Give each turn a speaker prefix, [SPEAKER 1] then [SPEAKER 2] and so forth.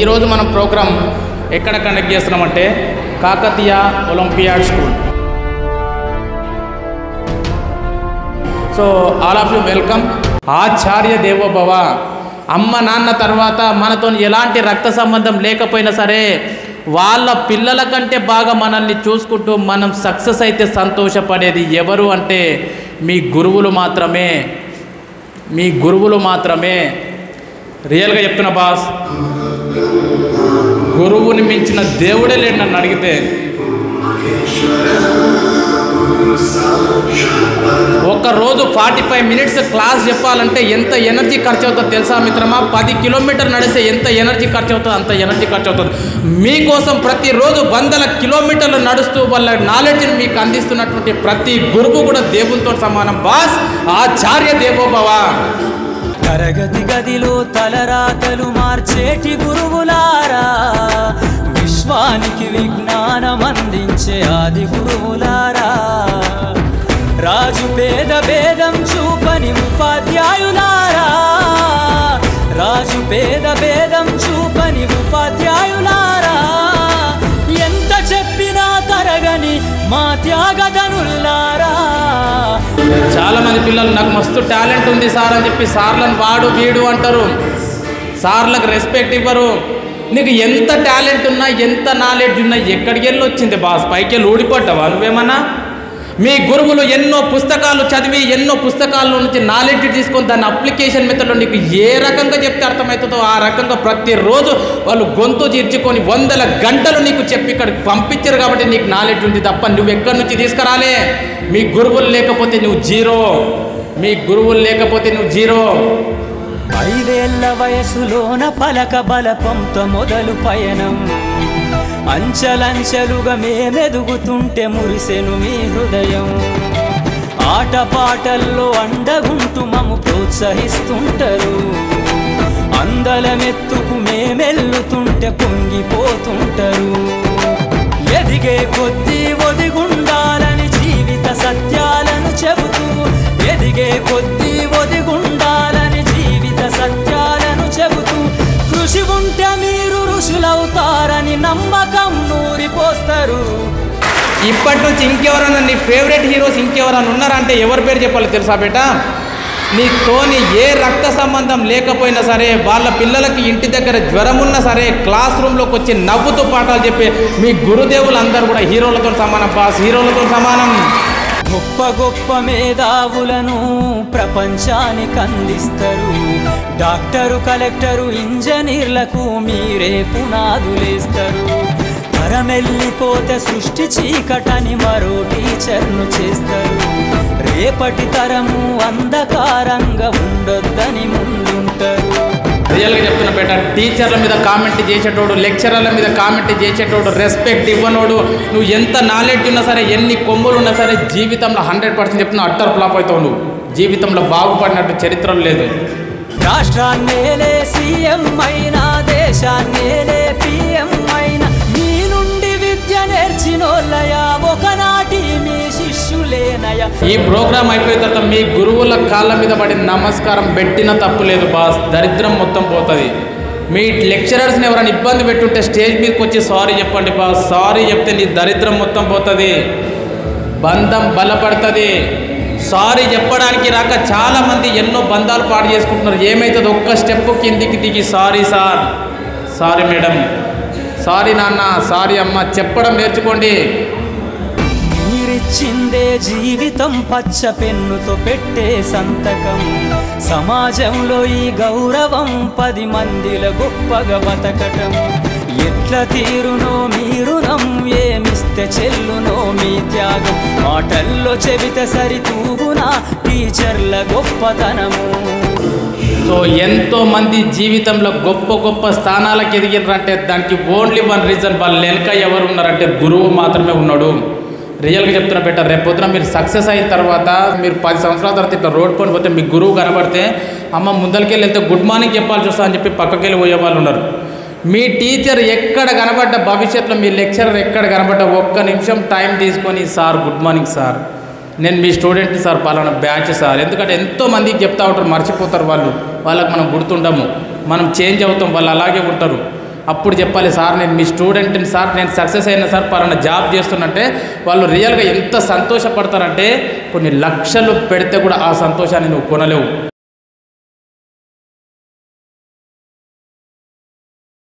[SPEAKER 1] ఈరోజు మనం ప్రోగ్రాం ఎక్కడ కండక్ట్ చేస్తున్నామంటే Kakatiya Olympiad school. So all of you welcome. ఆచార్య దేవో భవ. అమ్మ నాన్న తర్వాత మనతో ఎలాంటి రక్త సంబంధం లేకపోయినా సరే వాళ్ళ పిల్లల కంటే బాగా మనల్ని చూసుకుంటూ మనం సక్సెస్ అయితే సంతోషపడేది ఎవరు అంటే మీ గురువులు మాత్రమే. మీ గురువులు మాత్రమే. రియల్గా చెప్తున్నా బాస్, గురువుని మించిన దేవుడే లేడు నన్ను అడిగితే. ఒక్కరోజు 45 మినిట్స్ క్లాస్ చెప్పాలంటే ఎంత ఎనర్జీ ఖర్చు అవుతుందో తెలుసా మిత్రమా? 10 కిలోమీటర్లు నడిస్తే ఎంత ఎనర్జీ ఖర్చు అవుతుందో అంత ఎనర్జీ ఖర్చు అవుతుంది. మీకోసం ప్రతిరోజు 100 కిలోమీటర్లు నడుస్తూ వాళ్ళ నాలెడ్జ్ని మీకు అందిస్తున్నటువంటి ప్రతి గురువు కూడా దేవునితో సమానం బాస్. ఆచార్య దేవో భవ.
[SPEAKER 2] తరగతి గదిలో తలరాతలు మార్చేటి గురువులారా, విశ్వానికి విజ్ఞానం అందించే ఆది గురువులారా, రాజు పేద భేదం చూపని ఉపాధ్యాయులారా, రాజు పేద భేదం చూపని ఉపాధ్యాయులారా, ఎంత చెప్పినా తరగని మా త్యాగధనులారా.
[SPEAKER 1] చాలామంది పిల్లలు నాకు మస్తు టాలెంట్ ఉంది సార్ అని చెప్పి సార్లను వాడు వీడు అంటారు. సార్లకు రెస్పెక్ట్ ఇవ్వరు. నీకు ఎంత టాలెంట్ ఉన్నా ఎంత నాలెడ్జ్ ఉన్నా ఎక్కడికి వెళ్ళి వచ్చింది బాస్? పైకి వెళ్ళి ఊడిపడ్డావా నువ్వేమన్నా? మీ గురువులు ఎన్నో పుస్తకాలు చదివి ఎన్నో పుస్తకాల నుంచి నాలెడ్జ్ తీసుకొని దాని అప్లికేషన్ మెథడ్లో నీకు ఏ రకంగా చెప్తే అర్థమవుతుందో ఆ రకంగా ప్రతిరోజు వాళ్ళు గొంతు తీర్చుకొని 100 గంటలు నీకు చెప్పి ఇక్కడికి పంపించారు కాబట్టి నీకు నాలెడ్జ్ ఉంది తప్ప నువ్వు ఎక్కడి నుంచి తీసుకురాలే. మీ గురువులు లేకపోతే నువ్వు జీరో. మీ గురువులు లేకపోతే నువ్వు జీరో.
[SPEAKER 2] 5 ఏళ్ల వయసులోన పలక బలపంతో మొదలు పయనం, అంచెలంచెలుగా మేమెదుగుతుంటే మురిసెను మీ హృదయం. ఆటపాటల్లో అండగుంటూ మము ప్రోత్సహిస్తుంటారు, అందలమెత్తుకు మేమెల్లుతుంటే పొంగిపోతుంటారు. ఎదిగే కొద్దీ ఒదిగుండాలని జీవిత సత్యాలను చెబుతూ, ఎదిగే కొద్దీ ఒదిగుండాలని జీవిత సత్యాలను చెబుతూ, కృషి ఉంటే మీరు ఋషులవుతారని నమ్మకం నూరిపోస్తారు.
[SPEAKER 1] ఇప్పటి నుంచి ఇంకెవరన్నా నీ ఫేవరెట్ హీరోస్ ఇంకెవరన్నా ఉన్నారంటే ఎవరి పేరు చెప్పాలి తెలుసా బేటా? నీతోని ఏ రక్త సంబంధం లేకపోయినా సరే వాళ్ళ పిల్లలకి ఇంటి దగ్గర జ్వరం ఉన్నా సరే క్లాస్ రూమ్లోకి వచ్చి నవ్వుతూ పాఠాలు చెప్పే మీ గురుదేవులు అందరూ కూడా హీరోలతో సమానం బాస్. హీరోలతో సమానం.
[SPEAKER 2] గొప్ప గొప్ప మేధావులను ప్రపంచానికి అందిస్తారు. డాక్టరు, కలెక్టరు, ఇంజనీర్లకు మీరే పునాదులేస్తారు. తరమెల్లిపోతే సృష్టి చీకటని మరో టీచర్ను చేస్తారు. రేపటి తరము అంధకారంగా ఉండొద్దని ముందుంటారు.
[SPEAKER 1] రియల్గా చెప్తున్నా బేట, టీచర్ల మీద కామెంట్ చేసేటోడు, లెక్చరర్ల మీద కామెంట్ చేసేటోడు, రెస్పెక్ట్ ఇవ్వనోడు, నువ్వు ఎంత నాలెడ్జ్ ఉన్నా సరే ఎన్ని కొమ్ములు ఉన్నా సరే జీవితంలో 100% చెప్తున్నా అట్టర్ ఫ్లాప్ అవుతావు. నువ్వు జీవితంలో బాగుపడినట్టు చరిత్రలు లేదు.
[SPEAKER 2] రాష్ట్రాన్నేలే సీఎం అయినా, దేశాన్నేలే పిఎం అయినా, మీ నుండి విద్య నేర్చినోళ్ళయా ఒకనాటి మీ శిష్యులేనయా.
[SPEAKER 1] ఈ ప్రోగ్రాం అయిపోయిన తర్వాత మీ గురువుల కాళ్ళ మీద పడి నమస్కారం పెట్టిన తప్పు లేదు బాస్. దరిద్రం మొత్తం పోతుంది. మీ లెక్చరర్స్ని ఎవరైనా ఇబ్బంది పెట్టుంటే స్టేజ్ మీదకి వచ్చి సారీ చెప్పండి బాస్. సారీ చెప్తే నీ దరిద్రం మొత్తం పోతుంది, బంధం బలపడుతుంది. సారీ చెప్పడానికి రాక చాలామంది ఎన్నో బంధాలు పాడు చేసుకుంటున్నారు. ఏమవుతుంది? ఒక్క స్టెప్ కిందికి దిగి sorry sir, sorry madam, sorry నాన్న, సారీ అమ్మ చెప్పడం నేర్చుకోండి.
[SPEAKER 2] మీరిచ్చిందే జీవితం పచ్చ పెన్నుతో పెట్టే సంతకం. సమాజంలో ఈ గౌరవం 10 మందిల గొప్పగా బతకటం. ఎట్ల తీరునో మీరునం, ఏమిస్తే చెల్లునో మీ త్యాగం. మాటల్లో చెబితే సరితూగునా టీచర్ల గొప్పతనము.
[SPEAKER 1] సో ఎంతోమంది జీవితంలో గొప్ప గొప్ప స్థానాలకు ఎదిగినారంటే దానికి ఓన్లీ వన్ రీజన్, వాళ్ళ వెనక ఎవరు ఉన్నారంటే గురువు మాత్రమే ఉన్నాడు. రియల్గా చెప్తున్నా బెటర్, రేపు పొద్దున మీరు సక్సెస్ అయిన తర్వాత మీరు 10 సంవత్సరాల తర్వాత ఇట్లా రోడ్ పని పోతే మీ గురువు కనబడితే అమ్మ ముందరికెళ్ళి వెళ్తే గుడ్ మార్నింగ్ చెప్పాల్సి వస్తా అని చెప్పి పక్కకెళ్ళి పోయే వాళ్ళు ఉన్నారు. మీ టీచర్ ఎక్కడ కనబడ్డ, భవిష్యత్తులో మీ లెక్చరర్ ఎక్కడ కనబడ్డ ఒక్క నిమిషం టైం తీసుకొని సార్ గుడ్ మార్నింగ్ సార్, నేను మీ స్టూడెంట్ని సార్, పలానా బ్యాచ్ సార్. ఎందుకంటే ఎంతోమందికి చెప్తా ఉంటారు, మర్చిపోతారు వాళ్ళు, వాళ్ళకి మనం గుర్తుండము, మనం చేంజ్ అవుతాం, వాళ్ళు అలాగే ఉంటారు. అప్పుడు చెప్పాలి, సార్ నేను మీ స్టూడెంట్ని సార్, నేను సక్సెస్ అయినా సార్, పలానా జాబ్ చేస్తున్నంటే వాళ్ళు రియల్గా ఎంత సంతోషపడతారంటే కొన్ని లక్షలు పెడితే కూడా ఆ సంతోషాన్ని నువ్వు కొనలేవు.